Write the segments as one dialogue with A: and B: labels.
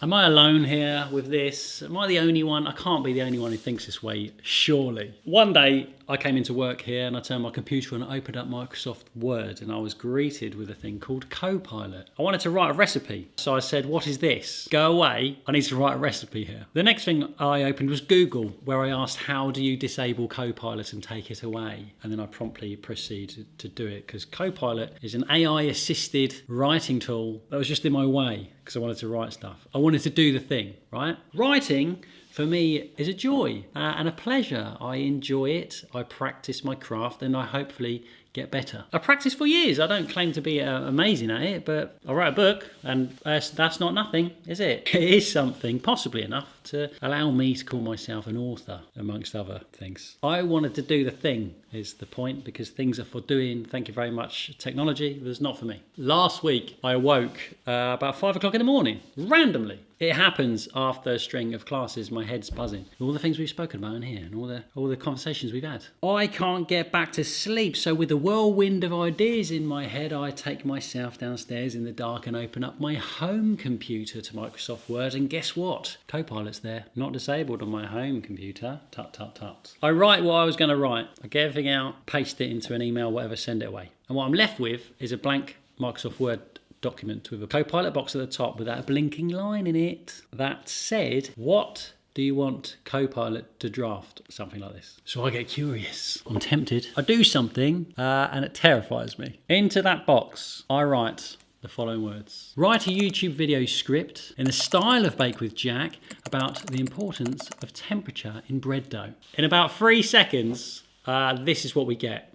A: Am I alone here with this? Am I the only one? I can't be the only one who thinks this way, surely. One day I came into work here and I turned my computer on and opened up Microsoft Word and I was greeted with a thing called Copilot. I wanted to write a recipe. So I said, what is this? Go away. I need to write a recipe here. The next thing I opened was Google, where I asked, how do you disable Copilot and take it away? And then I promptly proceeded to do it because Copilot is an AI-assisted writing tool that was just in my way because I wanted to write stuff. I wanted to do the thing, right? Writing, for me, is a joy and a pleasure. I enjoy it, I practice my craft, and I hopefully get better. I practiced for years. I don't claim to be amazing at it, but I write a book, and that's not nothing, is it? It is something, possibly enough, to allow me to call myself an author, amongst other things. I wanted to do the thing, is the point, because things are for doing. Thank you very much, technology, but it's not for me. Last week, I awoke about 5 o'clock in the morning, randomly. It happens after a string of classes, my head's buzzing. All the things we've spoken about in here and all the conversations we've had. I can't get back to sleep, so with the whirlwind of ideas in my head, I take myself downstairs in the dark and open up my home computer to Microsoft Word, and guess what? Copilot's there, not disabled on my home computer. Tut, tut, tut. I write what I was going to write. I get everything out, paste it into an email, whatever, send it away. And what I'm left with is a blank Microsoft Word document with a Copilot box at the top with that blinking line in it that said, what do you want Copilot to draft? Something like this. So I get curious. I'm tempted. I do something and it terrifies me. Into that box, I write the following words. Write a YouTube video script in the style of Bake with Jack about the importance of temperature in bread dough. In about 3 seconds, this is what we get.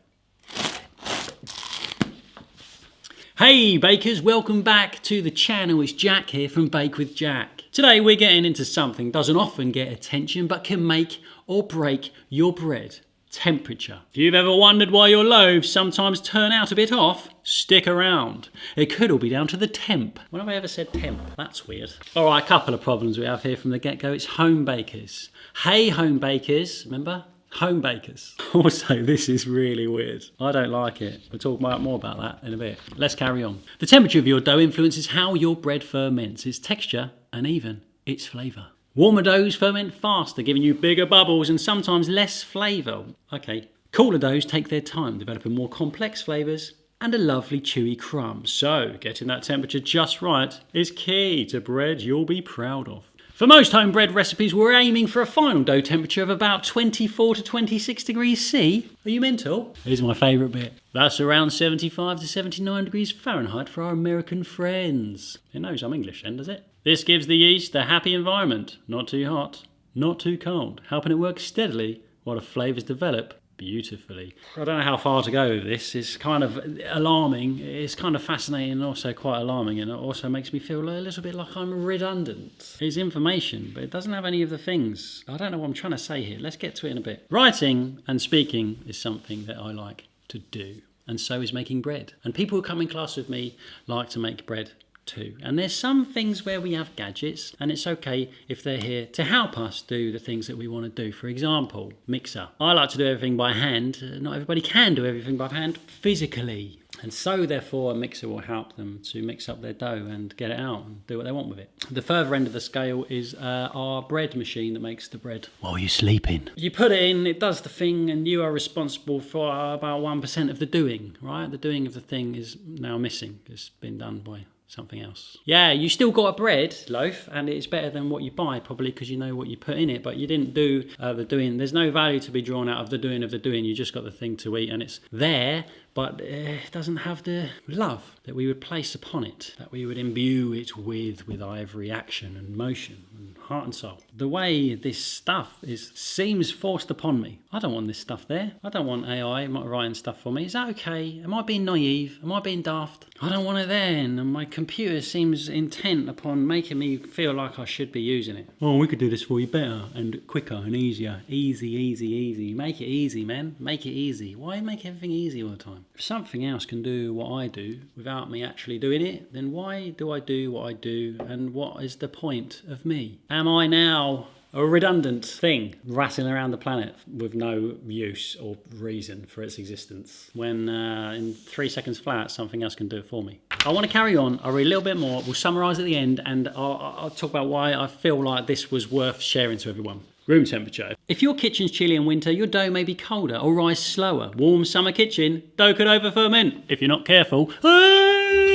A: Hey bakers, welcome back to the channel. It's Jack here from Bake with Jack. Today we're getting into something that doesn't often get attention but can make or break your bread. Temperature. If you've ever wondered why your loaves sometimes turn out a bit off, stick around. It could all be down to the temp. When have I ever said temp? That's weird. Alright, a couple of problems we have here from the get-go. It's home bakers. Hey home bakers, remember? Home bakers. Also, this is really weird. I don't like it. We'll talk more about that in a bit. Let's carry on. The temperature of your dough influences how your bread ferments, its texture, and even its flavour. Warmer doughs ferment faster, giving you bigger bubbles and sometimes less flavour. Okay. Cooler doughs take their time, developing more complex flavours and a lovely chewy crumb. So, getting that temperature just right is key to bread you'll be proud of. For most home bread recipes, we're aiming for a final dough temperature of about 24 to 26 degrees C. Are you mental? Here's my favourite bit. That's around 75 to 79 degrees Fahrenheit for our American friends. It knows I'm English then, does it? This gives the yeast a happy environment. Not too hot, not too cold, helping it work steadily while the flavours develop beautifully. I don't know how far to go with this. It's kind of alarming. It's kind of fascinating and also quite alarming, and it also makes me feel a little bit like I'm redundant. It's information, but it doesn't have any of the things. I don't know what I'm trying to say here. Let's get to it in a bit. Writing and speaking is something that I like to do, and so is making bread. And people who come in class with me like to make bread too. And there's some things where we have gadgets, and it's okay if they're here to help us do the things that we want to do. For example, mixer. I like to do everything by hand. Not everybody can do everything by hand physically. And so, therefore, a mixer will help them to mix up their dough and get it out and do what they want with it. The further end of the scale is our bread machine that makes the bread while you're sleeping. You put it in, it does the thing, and you are responsible for about 1% of the doing, right? The doing of the thing is now missing. It's been done by something else. Yeah, you still got a bread loaf, and it's better than what you buy, probably because you know what you put in it, but you didn't do the doing. There's no value to be drawn out of the doing of the doing. You just got the thing to eat, and it's there, but it doesn't have the love that we would place upon it, that we would imbue it with every action and motion and heart and soul. The way this stuff seems forced upon me. I don't want this stuff there. I don't want AI writing stuff for me. Is that okay? Am I being naive? Am I being daft? I don't want it there, and my computer seems intent upon making me feel like I should be using it. Oh, we could do this for you better and quicker and easier. Easy, easy, easy. Make it easy, man. Make it easy. Why make everything easy all the time? If something else can do what I do without me actually doing it, then why do I do what I do, and what is the point of me? Am I now a redundant thing rattling around the planet with no use or reason for its existence, when in 3 seconds flat something else can do it for me. I want to carry on. I'll read a little bit more. We'll summarise at the end, and I'll talk about why I feel like this was worth sharing to everyone. Room temperature. If your kitchen's chilly in winter, your dough may be colder or rise slower. Warm summer kitchen, dough could over ferment if you're not careful.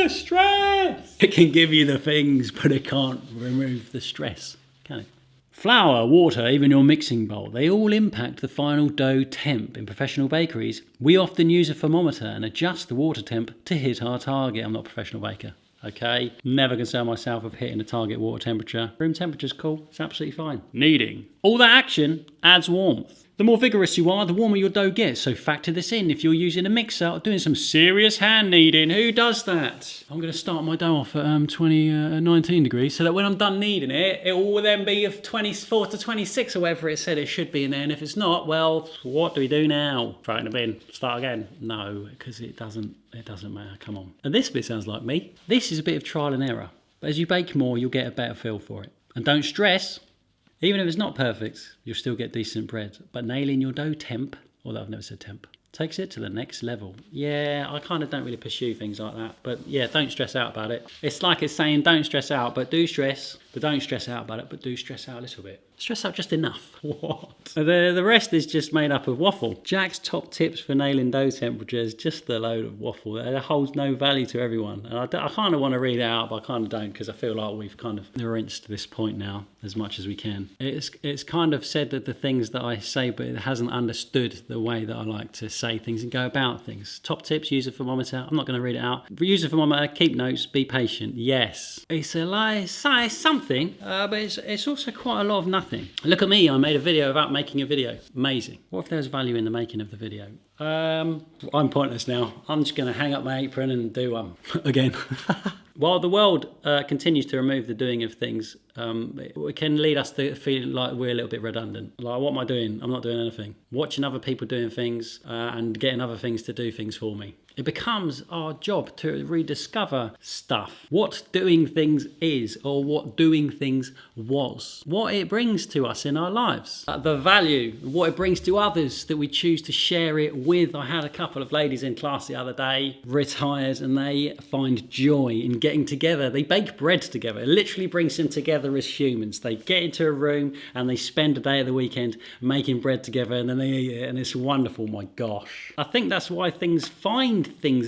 A: Stress! It can give you the things, but it can't remove the stress, can it? Flour, water, even your mixing bowl, they all impact the final dough temp. In professional bakeries, we often use a thermometer and adjust the water temp to hit our target. I'm not a professional baker. Okay, never concern myself with hitting a target water temperature. Room temperature's cool, it's absolutely fine. Kneading. All that action adds warmth. The more vigorous you are, the warmer your dough gets, so factor this in if you're using a mixer or doing some serious hand kneading. Who does that? I'm going to start my dough off at 19 degrees, so that when I'm done kneading it, it will then be of 24 to 26 or whatever it said it should be in there, and if it's not, well, what do we do now? Throw it in the bin, start again? No, because it doesn't matter, come on. And this bit sounds like me. This is a bit of trial and error, but as you bake more, you'll get a better feel for it. And don't stress. Even if it's not perfect, you'll still get decent bread. But nailing your dough temp, although I've never said temp, takes it to the next level. Yeah, I kind of don't really pursue things like that. But yeah, don't stress out about it. It's like it's saying don't stress out, but do stress. But don't stress out about it, but do stress out a little bit. Stress out just enough. What? The rest is just made up of waffle. Jack's top tips for nailing dough temperature is just a load of waffle. It holds no value to everyone. And I kind of want to read it out, but I kind of don't, because I feel like we've kind of rinsed this point now as much as we can. It's kind of said that the things that I say, but it hasn't understood the way that I like to say things and go about things. Top tips, use a thermometer. I'm not going to read it out. Use a thermometer, keep notes, be patient. Yes. It's a lie, say something, but it's also quite a lot of nothing. Look at me, I made a video about making a video. Amazing. What if there's value in the making of the video? I'm pointless now. I'm just going to hang up my apron and do one again. While the world continues to remove the doing of things, it can lead us to feeling like we're a little bit redundant. Like, what am I doing? I'm not doing anything. Watching other people doing things and getting other things to do things for me. It becomes our job to rediscover stuff. What doing things is, or what doing things was. What it brings to us in our lives. The value, what it brings to others that we choose to share it with. I had a couple of ladies in class the other day, retired, and they find joy in getting together. They bake bread together. It literally brings them together as humans. They get into a room and they spend a day of the weekend making bread together, and then they eat it, and it's wonderful, my gosh. I think that's why things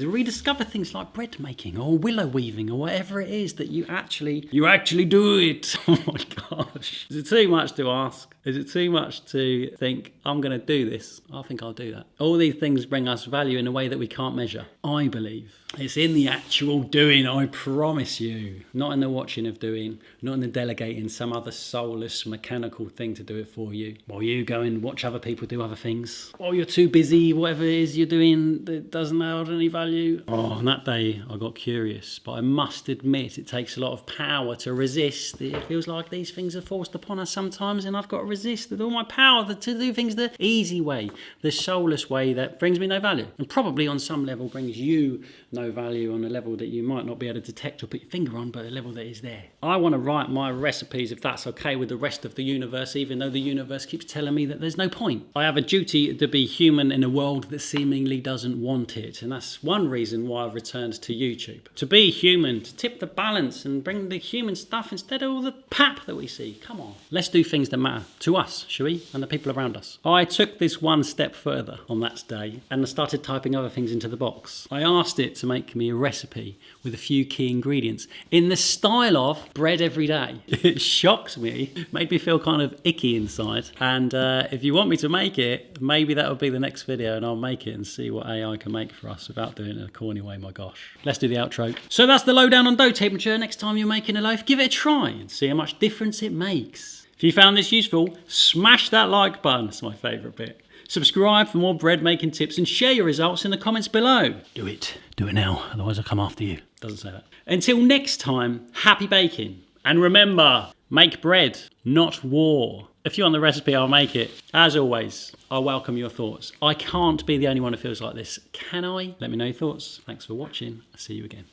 A: rediscover things like bread making or willow weaving or whatever it is that you actually do it. Oh my gosh. Is it too much to ask? Is it too much to think, I'm going to do this? I think I'll do that. All these things bring us value in a way that we can't measure. I believe it's in the actual doing, I promise you. Not in the watching of doing, not in the delegating some other soulless mechanical thing to do it for you. While you go and watch other people do other things. Or you're too busy, whatever it is you're doing that doesn't hold any value. Oh, on that day I got curious, but I must admit it takes a lot of power to resist. It feels like these things are forced upon us sometimes, and I've got to resist with all my power to do things the easy way, the soulless way that brings me no value. And probably on some level brings you no value on a level that you might not be able to detect or put your finger on, but a level that is there. I want to write my recipes if that's okay with the rest of the universe, even though the universe keeps telling me that there's no point. I have a duty to be human in a world that seemingly doesn't want it, and that's one reason why I've returned to YouTube. To be human, to tip the balance and bring the human stuff instead of all the pap that we see. Come on. Let's do things that matter to us, shall we? And the people around us. I took this one step further on that day and I started typing other things into the box. I asked it to make me a recipe with a few key ingredients in the style of bread every day. It shocked me, made me feel kind of icky inside. And if you want me to make it, maybe that will be the next video and I'll make it and see what AI can make for us without doing it in a corny way, my gosh. Let's do the outro. So that's the lowdown on dough temperature. Next time you're making a loaf, give it a try and see how much difference it makes. If you found this useful, smash that like button. It's my favourite bit. Subscribe for more bread making tips and share your results in the comments below. Do it now, otherwise I'll come after you. Doesn't say that. Until next time, happy baking. And remember, make bread, not war. If you want the recipe, I'll make it. As always, I welcome your thoughts. I can't be the only one who feels like this, can I? Let me know your thoughts. Thanks for watching. I'll see you again.